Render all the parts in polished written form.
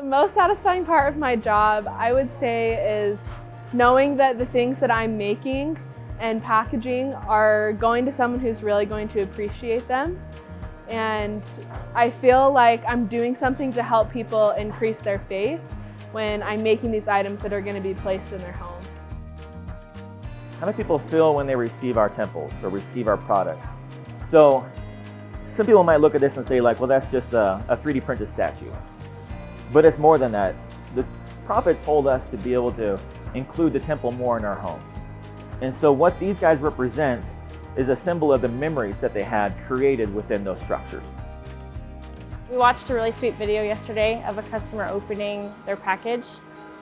most satisfying part of my job, I would say, is knowing that the things that I'm making and packaging are going to someone who's really going to appreciate them. And I feel like I'm doing something to help people increase their faith when I'm making these items that are going to be placed in their homes. How do people feel when they receive our temples or receive our products? So some people might look at this and say like, well, that's just a 3D printed statue. But it's more than that. The prophet told us to be able to include the temple more in our homes. And so what these guys represent is a symbol of the memories that they had created within those structures. We watched a really sweet video yesterday of a customer opening their package,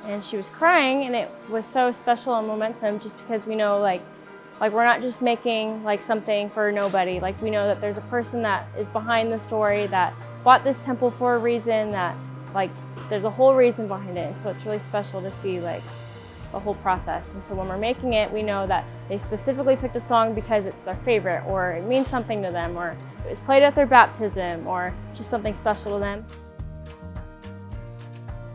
and she was crying, and it was so special and momentum just because we know like we're not just making like something for nobody. Like we know that there's a person that is behind the story that bought this temple for a reason, that like there's a whole reason behind it. And so it's really special to see like the whole process. And so when we're making it, we know that they specifically picked a song because it's their favorite, or it means something to them, or it was played at their baptism, or just something special to them.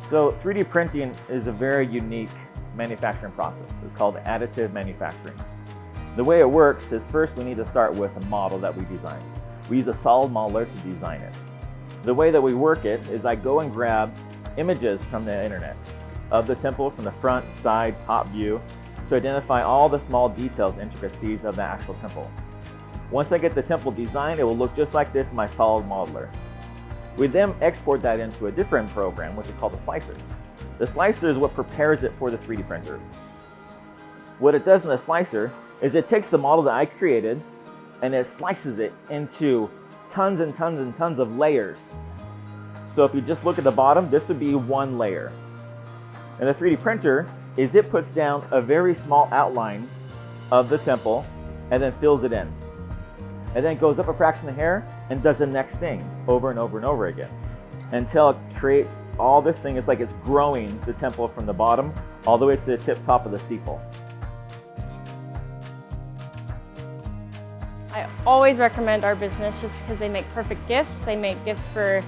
So 3D printing is a very unique manufacturing process. It's called additive manufacturing. The way it works is first we need to start with a model that we design. We use a solid modeler to design it. The way that we work it is I go and grab images from the internet of the temple from the front, side, top view to identify all the small details, intricacies of the actual temple. Once I get the temple designed, it will look just like this in my solid modeler. We then export that into a different program, which is called a slicer. The slicer is what prepares it for the 3D printer. What it does in the slicer is it takes the model that I created and it slices it into tons and tons and tons of layers. So if you just look at the bottom, this would be one layer. And the 3D printer is it puts down a very small outline of the temple and then fills it in. And then goes up a fraction of a hair and does the next thing over and over and over again until it creates all this thing. It's like it's growing the temple from the bottom all the way to the top of the steeple. I always recommend our business just because they make perfect gifts. They make gifts for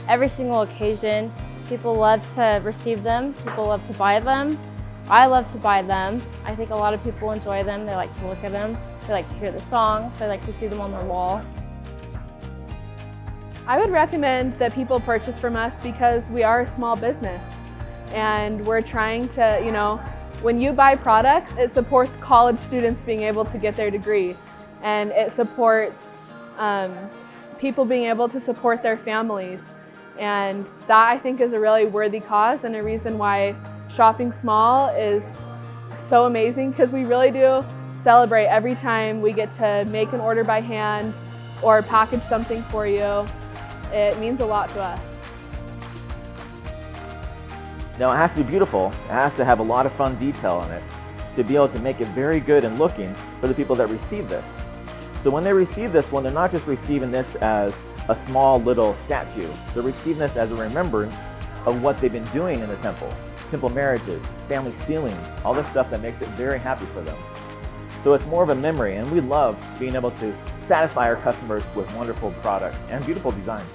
every single occasion. People love to receive them. People love to buy them. I love to buy them. I think a lot of people enjoy them. They like to look at them. They like to hear the songs. They like to see them on their wall. I would recommend that people purchase from us because we are a small business and we're trying to, when you buy products, it supports college students being able to get their degree, and it supports people being able to support their families. And that, I think, is a really worthy cause and a reason why shopping small is so amazing, because we really do celebrate every time we get to make an order by hand or package something for you. It means a lot to us. Now it has to be beautiful. It has to have a lot of fun detail in it to be able to make it very good and looking for the people that receive this. So when they receive this one, they're not just receiving this as a small little statue. They're receiving this as a remembrance of what they've been doing in the temple. Temple marriages, family sealings, all this stuff that makes it very happy for them. So it's more of a memory, and we love being able to satisfy our customers with wonderful products and beautiful design.